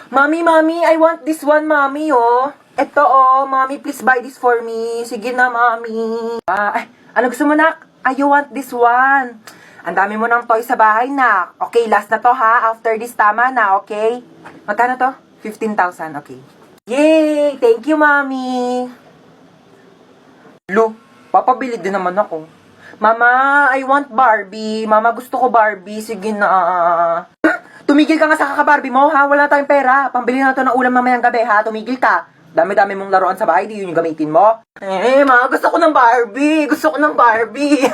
Mami, I want this one, Mami, oh. Ito, oh. Mami, please buy this for me. Sige na, Mami. Ano gusto mo, nak? You want this one. Ang dami mo ng toy sa bahay, nak. Okay, last na to, ha? After this, tama na, okay? Magkano to? 15,000, okay. Yay! Thank you, Mami. Lo, papabili din naman ako. Mama, I want Barbie. Mama, gusto ko Barbie. Sige na. Tumigil ka nga sa kaka-Barbie mo, ha? Wala na tayong pera. Pambili na to ng ulam mamayang gabi, ha? Tumigil ka. Dami-dami mong laruan sa bahay, di yun yung gamitin mo. Ma, gusto ko ng Barbie. Gusto ko ng Barbie.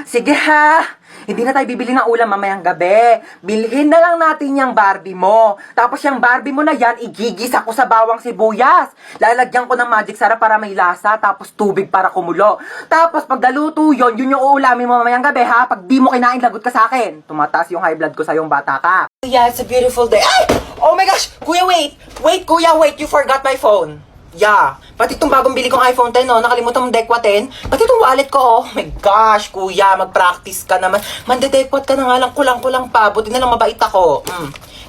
Sige, ha? Hindi na tayo bibili ng ulam mamayang gabi. Bilhin na lang natin yung Barbie mo. Tapos yung Barbie mo na yan, igigisa ko sa bawang sibuyas. Lalagyan ko ng magic sarap para may lasa, tapos tubig para kumulo. Tapos pag naluto yun yung uulamin mo mamayang gabi, ha? Pag di mo kinain, lagot ka sa akin. Tumataas yung high blood ko sa yung bata ka. Yeah, it's a beautiful day. Ay! Oh my gosh! Kuya, wait! Wait, kuya, wait! You forgot my phone. Yeah. Pati itong bagong bili kong iPhone 10, no? Nakalimutan mong dekwat 10. Pati itong wallet ko, oh. My gosh, kuya, mag-practice ka naman. Mandedekwat ka na nga lang, kulang-kulang pa. Buti na lang mabait ako.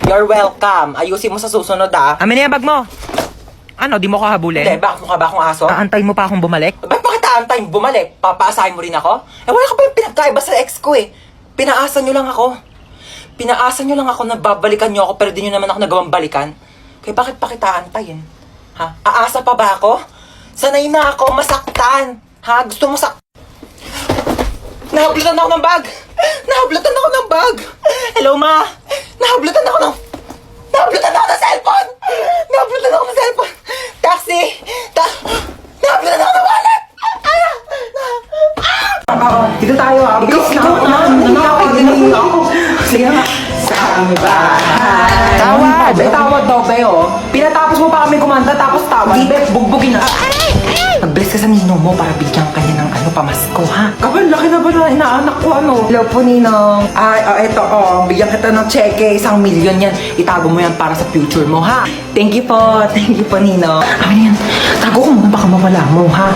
You're welcome. Ayusin mo sa susunod, ah. Amin na yung bag mo. Ano, di mo ko habulin? Hindi, bakit mo ka ba akong aso? Aantayin mo pa akong bumalik? Bakit aantayin bumalik? Papaasahin mo rin ako? Wala ka pa yung pinagkaiba sa ex ko, eh. Pinaasa nyo lang ako. Pinaasa nyo lang ako na babalikan nyo ako, pero di nyo naman ako nagawang balikan. Kaya bakit pa kita aantayin? Ha? Aasa pa ba ako? Sanay na ako masaktan. Ha? Gusto mo Nahablutan ako ng bag! Nahablutan ako ng bag! Hello, ma! Nahablutan ako ng cellphone! Nahablutan ako ng cellphone! Taxi! Nahablutan ako ng wallet! Dito tayo, ha? Bilis na ako! Nanakawag ako! Sige nga! Sa bahay! Tawad! Tawad daw, Beo. Pinatapos mo pa kami kumanta, tapos tawad. Di, bugbugin na. Nag-bless ka sa ninong mo para bigyan ka niya ng pamasko, ha? Kapal, laki na ba na inaanak ko, ano? Hello po, ninong. Eto, bigyan kita ng cheque, 1 million yan. Itago mo yan para sa future mo, ha? Thank you po, ninong. Amin yan, tago ko muna, baka mawala mo, ha?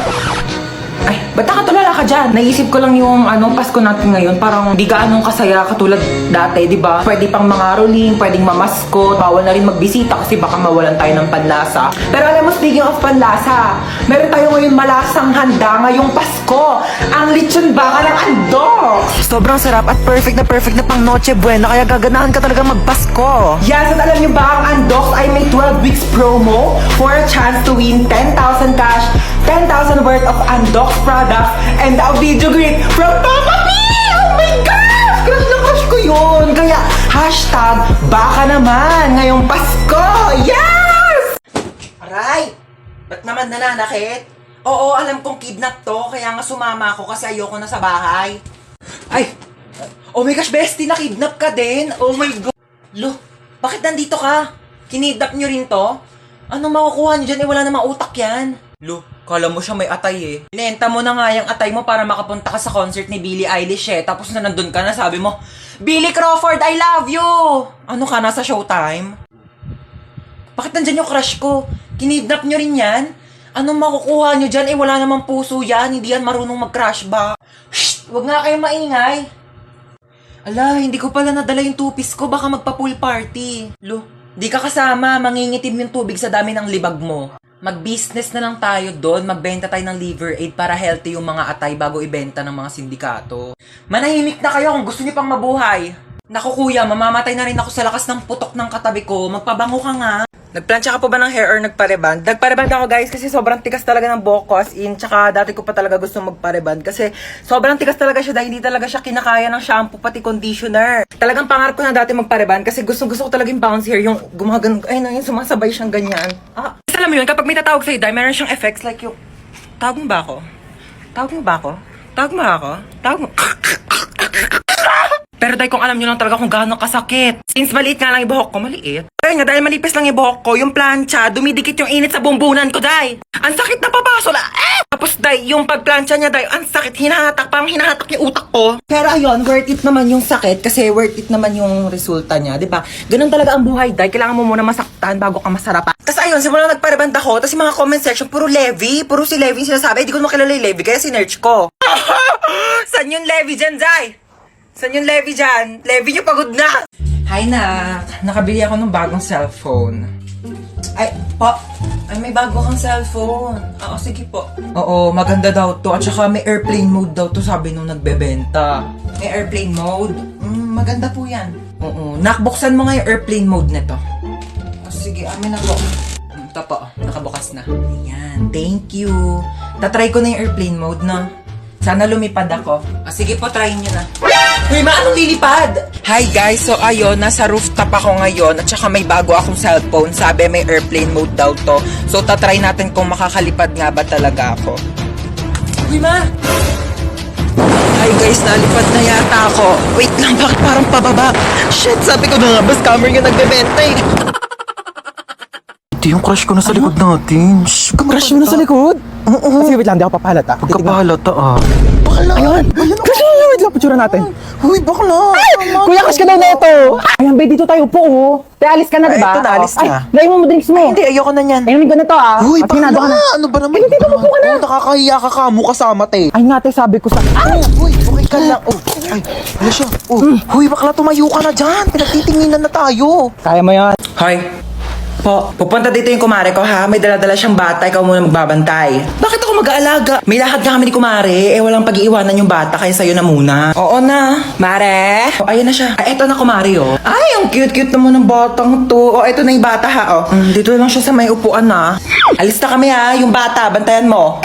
Ay, ba't nakatulala ka dyan? Naisip ko lang yung Pasko natin ngayon. Parang di gaanong kasaya katulad dati, di ba? Pwede pang mga rolling, pwedeng mamaskot. Bawal na rin magbisita kasi baka mawalan tayo ng panlasa. Pero alam mo, speaking of panlasa, meron tayo ngayon malasang handa ngayong Pasko. Ang lechon baka ng andok. Sobrang sarap at perfect na pang Noche Buena, kaya gaganahan ka talaga magpasko. Yes, at alam niyo ba, ang Andox ay may 12 weeks promo for a chance to win 10,000 cash, 10,000 worth of Andox products, and a video greet from Papa P! Oh my gosh! Crush na crush ko yun! Kaya, hashtag, baka naman, ngayong Pasko! Yes! Aray! Ba't naman nananakit? Oo, alam kong kidnap to, kaya nga sumama ako kasi ayoko na sa bahay. Ay! Oh my gosh, bestie, na-kidnap ka din? Oh my God! Lo, bakit nandito ka? Kinidnap nyo rin to? Anong makukuha nyo dyan? Wala namang utak yan. Lo, kala mo siya may atay eh. Inenta mo na nga yung atay mo para makapunta ka sa concert ni Billie Eilish eh. Tapos na nandun ka na, sabi mo, Billy Crawford, I love you! Ano ka, nasa showtime? Bakit nandyan yung crush ko? Kinidnap nyo rin yan? Anong makukuha nyo dyan? Wala namang puso yan. Hindi yan marunong mag-crush ba? Shh! Huwag nga kayong maingay. Ala, hindi ko pala nadala yung tupis ko. Baka magpa-pool party. Lo, di ka kasama. Mangingitim yung tubig sa dami ng libag mo. Mag-business na lang tayo doon. Magbenta tayo ng liver aid para healthy yung mga atay bago ibenta ng mga sindikato. Manahimik na kayo kung gusto niyo pang mabuhay. Naku kuya, mamamatay na rin ako sa lakas ng putok ng katabi ko. Magpabango ka nga. Nagplansya ka po ba ng hair or nagpareband? Nagpareband ako guys kasi sobrang tigas talaga ng buhok ko, as in. Tsaka dati ko pa talaga gusto magpareband kasi sobrang tigas talaga siya dahil hindi talaga siya kinakaya ng shampoo pati conditioner. Talagang pangarap ko na dati magpareband kasi gusto ko talaga yung bounce hair, yung gumagan, yung sumasabay siyang ganyan. Alam mo yun, kapag may tatawag sa'yo dahil meron siyang effects like yung, tawag mo ba ako? Tawag mo ba ako? Tawag mo ako? Tawag mo? Pero dahil kung alam nyo lang talaga kung gaano kasakit. Since maliit nga lang yung buhok ko, maliit. Kaya nga, dahil malipis lang yung buhok ko, yung plancha, dumidikit yung init sa bumbunan ko, day. Ang sakit na papaso na, Tapos, day, yung pagplancha niya, day, ang sakit, hinahatak, parang hinahatak yung utak ko. Pero ayun, worth it naman yung sakit, kasi worth it naman yung resulta niya, di ba? Ganun talaga ang buhay, day. Kailangan mo muna masaktan bago ka masarapan. Tapos ayun, simula nagpareband ako, tapos yung mga comment section, puro Levi, puro si Levi yung sinasabi, di ko makilala yung Levi, kaya sinerch ko. San yung Levi dyan, day? San yung Levi dyan? Levi nyo pagod na! Hi, Nak. Nakabili ako ng bagong cellphone. Ay, po. Ay, may bago kang cellphone. Oo, sige po. Oo, maganda daw to. At saka may airplane mode daw to, sabi nung nagbebenta. May airplane mode? Maganda po yan. Oo. Nak, buksan mo nga yung airplane mode nito. Sige, amin na po. Ito po, nakabukas na. Ayan, thank you. Tatry ko na yung airplane mode, no? Sana lumipad ako. Sige po, try nyo na. Uy, anong lilipad? Hi guys, so ayun, nasa rooftop ako ngayon at saka may bago akong cellphone. Sabi may airplane mode daw to. So tatry natin kung makakalipad nga ba talaga ako. Uy, Ma! Hi guys, nalipad na yata ako. Wait lang, bakit parang pababa? Shit, sabi ko na nga, ba scammer yung nagbebenta eh. Ito yung crush ko na sa likod natin. Shh, Crush mo na sa likod? Oo. Sige, wait lang, di ako papahalata. Pagkapahalata ah. Bakla! Ayun! Crush mo, wait lang, picture natin. Huy, bakla! Kuya, crush ka daw na ito. Ayan, babe, dito tayo po, oh. Te, alis ka na, diba? Ito na, alis na. Ay, lagay mo drinks mo. Hindi, ayoko na niyan. Ayun, ko na to, ah. Huy, At hinado ka bakla! na. Ano ba naman? Ay, dito, upo ka na. Oh, nakakahiya ka ka. Mukha kasama, te. Ay, nga, te, sabi ko sa... Ay! Huy, okay ka lang. Oh, ay, ano siya? Oh, huy, bakla, tumayo ka na dyan. Pinagtitinginan na tayo. Kaya mo yan. Hoy. Po, pupunta dito yung kumare ko ha. May dala-dala siyang bata, ikaw muna magbabantay. Bakit ako mag-aalaga? May lakad nga kami ni kumare. Eh, walang pag-iiwanan yung bata, kaya sa'yo na muna. Oo na. Mare? O, ayun na siya. Ay, eto na kumare oh. Ay, ang cute-cute naman ng batang to. O, eto na yung bata ha. O, dito lang siya sa may upuan na. Alis na kami ha, yung bata. Bantayan mo.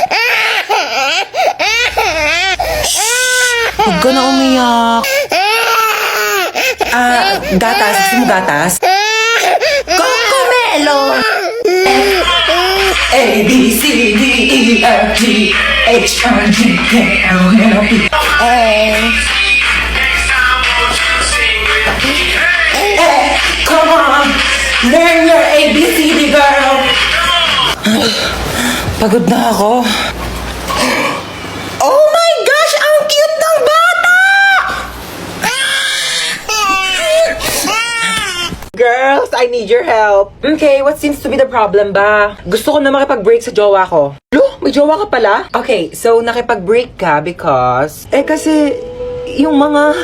Huwag ka na umiyak. Gatas. Gusto mo gatas? Cocomelon! A, B, C, D, E, F, G, H, I, J, K, L, M, N, O, P, come on! Learn your ABCD, girl! Pagod na ako. Oh my gosh! Ang cute ng bata! Girls, I need your help. Okay, what seems to be the problem ba? Gusto ko na makipag-break sa jowa ko. Lo, may jowa ka pala? Okay, so nakipag-break ka because... kasi yung mga...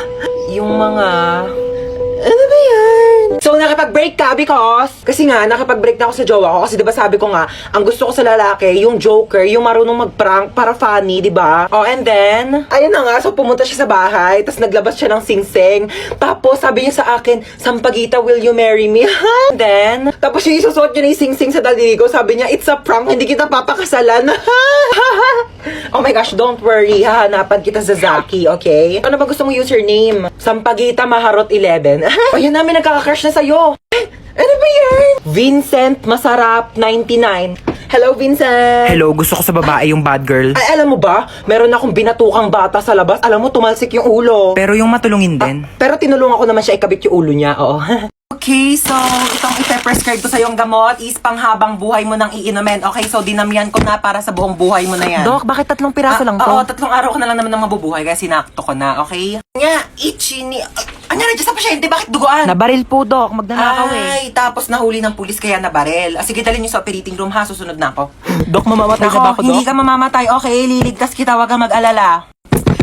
Ano ba yan? So, nakipag-break ka because... Kasi nga, nakipag-break na ako sa jowa ko. Kasi diba sabi ko nga, ang gusto ko sa lalaki, yung joker, yung marunong mag-prank para funny, diba? Oh, and then, ayun na nga, so pumunta siya sa bahay, tapos naglabas siya ng sing-sing. Tapos, sabi niya sa akin, Sampaguita, will you marry me? And then, tapos yung isusuot niya na yung sing-sing sa daliri ko. Sabi niya, it's a prank, hindi kita papakasalan. Oh my gosh, don't worry, hahanapan kita sa Zaki, okay? Ano ba gusto mong username? Sampaguita Maharot 11. Ayun namin nagkaka-crush na sa'yo. Ano ba yan? Vincent Masarap 99. Hello, Vincent. Hello, gusto ko sa babae yung bad girl. Ay, alam mo ba? Meron akong binatukang bata sa labas. Alam mo, tumalsik yung ulo. Pero yung matulungin din. Pero tinulungan ko naman siya ikabit yung ulo niya, oo. Okay, so itong ipe-prescribe ko sa yung gamot is panghabang buhay mo nang iinumin. Okay, so dinamihan ko na para sa buong buhay mo na yan. Dok, bakit 3 piraso lang to? Oo, 3 araw ka na lang naman nang mabubuhay kaya sinakto ko na, okay? Nga, itchy ni... Anya na sa pasyente, bakit duguan? Nabaril po, Dok. Magnanakaw Ay, tapos nahuli ng pulis kaya nabarel. Sige, dalhin niyo sa operating room ha, susunod na ako. Dok, mamamatay na ba ako, Dok? Hindi ka mamamatay, okay? Liligtas kita, wag kang mag-alala.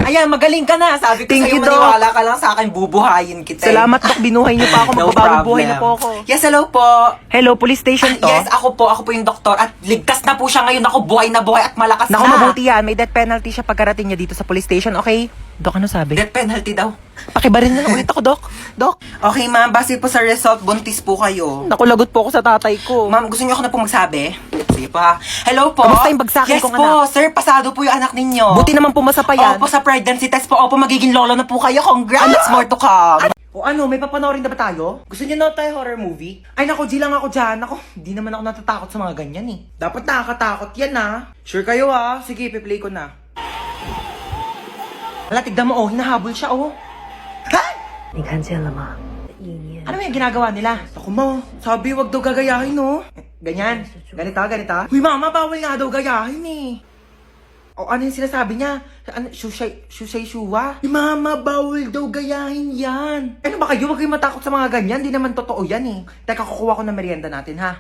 Ayan, magaling ka na. Sabi ko Thank sa'yo, you, Doc. maniwala ka lang sa akin, bubuhayin kita. Salamat, Dok. Binuhay niyo pa ako. No Magbabawang buhay na problem. po ako. Yes, hello po. Hello, police station to? Yes, ako po yung doktor at ligtas na po siya ngayon. Ako buhay na buhay at malakas Naku, na. mabuti yan. May death penalty siya pagkarating niya dito sa police station, okay? Dok, ano sabi? Death penalty daw. Pakibaril na lang ulit ako, Dok. Dok, Okay, ma'am. Base po sa result, buntis po kayo. nakulagot po ako sa tatay ko. Ma'am, gusto niyo ako na po magsabi? Sige po ha. Hello po. Kamusta yung bagsakin yes kong po, sir. Pasado po yung anak ninyo. Buti naman pumasa pa yan. Opo, sa pregnancy test po. Opo, magiging lolo na po kayo. Congrats! More to come. O ano, may papanoorin na ba tayo? Gusto niyo na tayo horror movie? Ay nako, G lang ako dyan. Ako, hindi naman ako natatakot sa mga ganyan eh. Dapat nakakatakot yan ha. Sure kayo ha? Sige, piplay ko na. Hala, tignan mo oh, hinahabol siya oh. Ha? 你看见了吗？意念 Ano yung ginagawa nila? Ako mo, sabi wag daw gagayahin no. Ganyan, ganito. Huy mama, bawal nga daw gayahin eh. O ano yung sinasabi niya? Ano, shusay shuwa? Mama, bawal daw gayahin yan. Ano ba kayo? Huwag kayong matakot sa mga ganyan. Di naman totoo yan eh. Teka, kukuha ko ng merienda natin ha.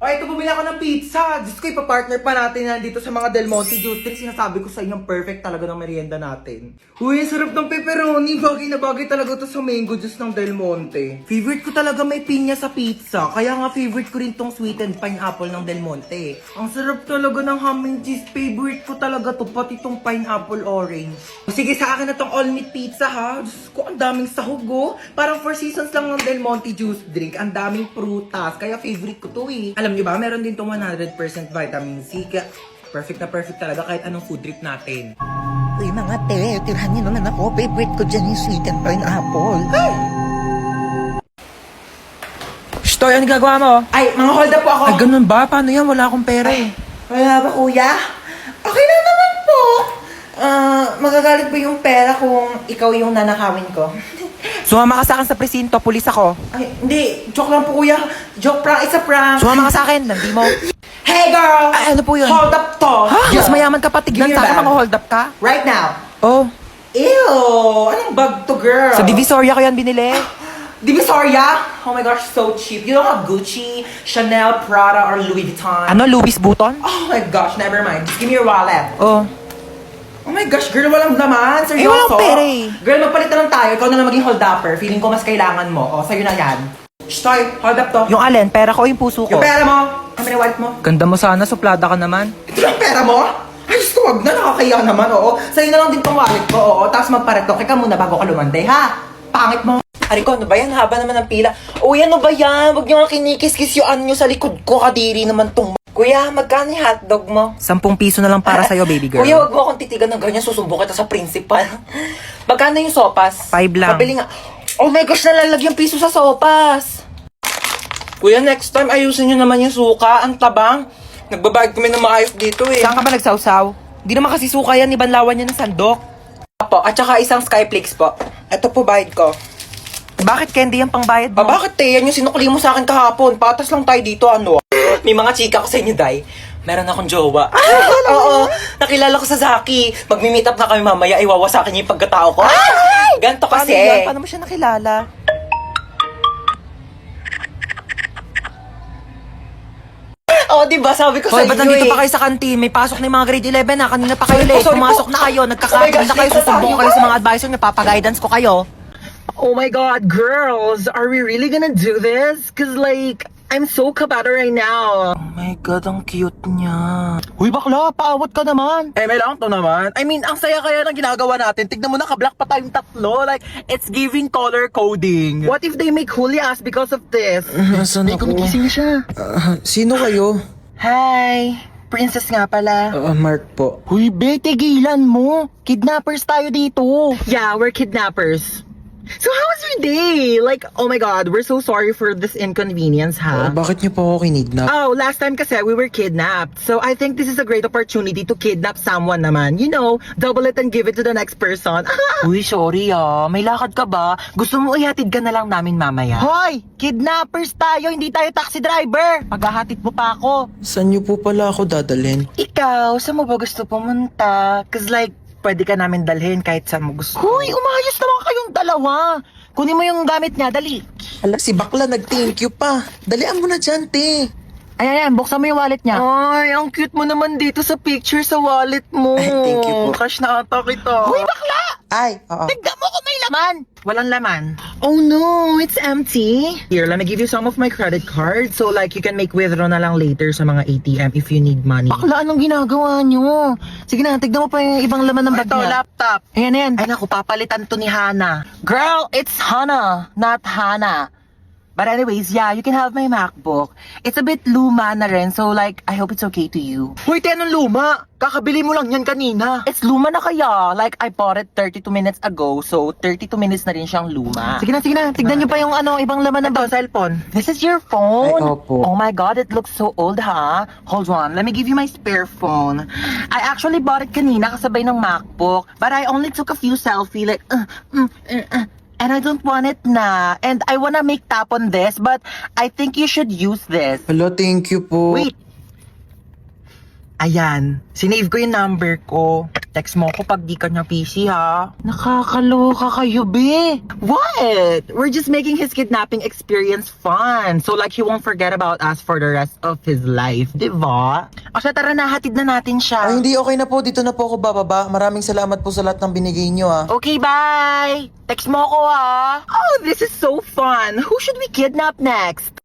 O, ito bumili ako ng pizza. Diyos ko, ipapartner pa natin yan dito sa mga Del Monte Juice Drink. Sinasabi ko sa inyo, perfect talaga ng merienda natin. Uy, sarap ng pepperoni. Bagay na bagay talaga to sa mango juice ng Del Monte. Favorite ko talaga may pinya sa pizza. Kaya nga favorite ko rin tong sweetened pineapple ng Del Monte. Ang sarap talaga ng ham and cheese. Favorite ko talaga to, pati tong pineapple orange. Sige, sa akin na tong all meat pizza ha. Diyos ko, ang daming sahog oh. Parang 4 seasons lang ng Del Monte Juice Drink. Ang daming prutas. Kaya favorite ko to eh. Alam niyo ba, meron din tong 100% vitamin C. Kaya perfect na perfect talaga kahit anong food trip natin. Uy, mga te, tirahan niyo naman ako. Favorite ko dyan yung sweet and pineapple. Shtoy, ano ginagawa mo? Ay, mga hold up po ako. Ay, ganun ba? Paano yan? Wala akong pera eh. Wala ba, kuya? Okay lang naman po. Magagalit ba yung pera kung ikaw yung nanakawin ko? Sumama ka sa akin sa presinto, pulis ako. Ay, hindi. Joke lang po, kuya. Joke prank. It's a prank. Sumama ka sa akin, hindi mo. Hey, girl! Ay, ano po yun? Hold up to. Ha? Mas mayaman ka pa, tignan Give me sa your akin, bag. mga hold up ka? Right now. Oh, Ew! Anong bag to, girl? sa Divisoria ko yan binili. Divisoria? Oh my gosh, so cheap. You don't have Gucci, Chanel, Prada, or Louis Vuitton. Ano, Louis Vuitton? Oh my gosh, never mind. Just give me your wallet. Oh. Oh my gosh, girl, walang laman. Seryoso? Eh, walang pera eh. Girl, magpalit na lang tayo. Ikaw na lang maging hold-upper. Feeling ko mas kailangan mo. O, sa'yo na yan. Shh, Toy, hold up to. Yung alin, pera ko o yung puso ko? Yung pera mo. Kami na wallet mo. Ganda mo sana, suplada ka naman. Ito lang pera mo? Ay, Diyos ko, wag na. Nakakaya naman, oo. Sa'yo na lang din tong wallet ko, oo. Tapos magparetoke ka muna bago ka lumanday, ha? Pangit mo. Ari ko, ano ba yan? Haba naman ng pila. Uy, ano ba yan? Huwag niyo nga kinikis-kis yung ano nyo sa likod ko. Kadiri naman tong... Kuya, magkano yung hotdog mo? 10 piso na lang para sa'yo, baby girl. Kuya, wag mo akong titigan ng ganyan. Susumbong kita sa principal. Magkano yung sopas? 5 lang. Pabili nga. Oh my gosh, nalalagyan piso sa sopas. Kuya, next time ayusin nyo naman yung suka. Ang tabang. Nagbabayad kami ng maayos dito eh. Saan ka ba nagsawsaw? Di naman kasi suka yan, ibanlawan niya ng sandok. Po, at saka isang Skyflakes po. Ito po bayad ko. Bakit candy yung pangbayad mo? Bakit te? Yan yung sinukli mo sa akin kahapon. Patas lang tayo dito, ano? May mga chika ko sa inyo, Day. Meron akong jowa. Oo, nakilala ko sa Zaki. Magmi-meet up na kami mamaya, iwawasakin niya yung pagkatao ko. Ganto Paano kasi. yan? Paano mo siya nakilala? Oo, diba? Sabi ko Hoy, sa ba't inyo nandito eh. pa kayo sa kantin? May pasok na yung mga grade 11 na. Kanina pa kayo late. sorry po. Pumasok na kayo. Oh my Nagkakaroon gosh, na kayo. late na Susumbong tayo. kayo sa mga advisor niya. Papaguidance ko kayo. Oh my god, girls, are we really gonna do this? Cause like, I'm so kabata right now. Oh my God, ang cute niya. Huy bakla, paawat ka naman. Eh, may lang to naman. I mean, ang saya kaya ng ginagawa natin. Tignan mo na, ka-black pa tayong tatlo. Like, it's giving color coding. What if they make huli us because of this? Nasaan Ay, kumigising na siya. Sino kayo? Hi, princess nga pala. Mark po. Huy be, tigilan mo. Kidnappers tayo dito. Yeah, we're kidnappers. So how was your day? Like, oh my god, we're so sorry for this inconvenience, ha? Bakit niyo po ako kinidnap? Oh, last time kasi we were kidnapped. So I think this is a great opportunity to kidnap someone naman. You know, double it and give it to the next person. Uy, sorry may lakad ka ba? Gusto mo ihatid ka na lang namin mamaya? Hoy! Kidnappers tayo, hindi tayo taxi driver! Paghahatid mo pa ako. Saan niyo po pala ako dadalhin? Ikaw, saan mo ba gusto pumunta? Cause like, pwede ka namin dalhin kahit saan mo gusto. Hoy, umayos naman kayong dalawa! Kunin mo yung gamit niya, dali. Ala, si bakla nag-thank you pa. Dalian mo na dyan, te. Ayan, buksan mo yung wallet niya. Ay, ang cute mo naman dito sa picture sa wallet mo. Ay, thank you po. Cash na ata kita. Hoy, bakla! Ay, oo. Tignan mo kung may laman! Walang laman. Oh no, it's empty. Here, let me give you some of my credit card so like you can make withdraw na lang later sa mga ATM if you need money. Bakla, anong ginagawa nyo? Sige na, tignan mo pa yung ibang laman ng bag Ito, niya. laptop. Ayan, ayan. Ay naku, papalitan to ni Hana. Girl, it's Hana, not Hana. But anyways, yeah, you can have my MacBook. It's a bit luma na rin, so like, I hope it's okay to you. Hoy, te, anong luma? Kakabili mo lang yan kanina. It's luma na kaya. Like, I bought it 32 minutes ago, so 32 minutes na rin siyang luma. Sige na, tignan niyo pa yung ibang laman ng Ito, cellphone. This is your phone? Ay, opo. Oh my god, it looks so old, ha? Hold on, let me give you my spare phone. I actually bought it kanina kasabay ng MacBook, but I only took a few selfie, like, and I don't want it na. And I wanna make tap on this, but I think you should use this. Hello, thank you po. Wait. Ayan, sinave ko yung number ko. Text mo ko pag di ka niya PC ha. Nakakaloka kayo, be. What? We're just making his kidnapping experience fun. So like he won't forget about us for the rest of his life, di ba? O siya, tara na, hatid na natin siya. Ay, hindi, okay na po. Dito na po ako bababa. Maraming salamat po sa lahat ng binigay nyo, ah. Okay, bye! Text mo ko ha. Oh, this is so fun. Who should we kidnap next?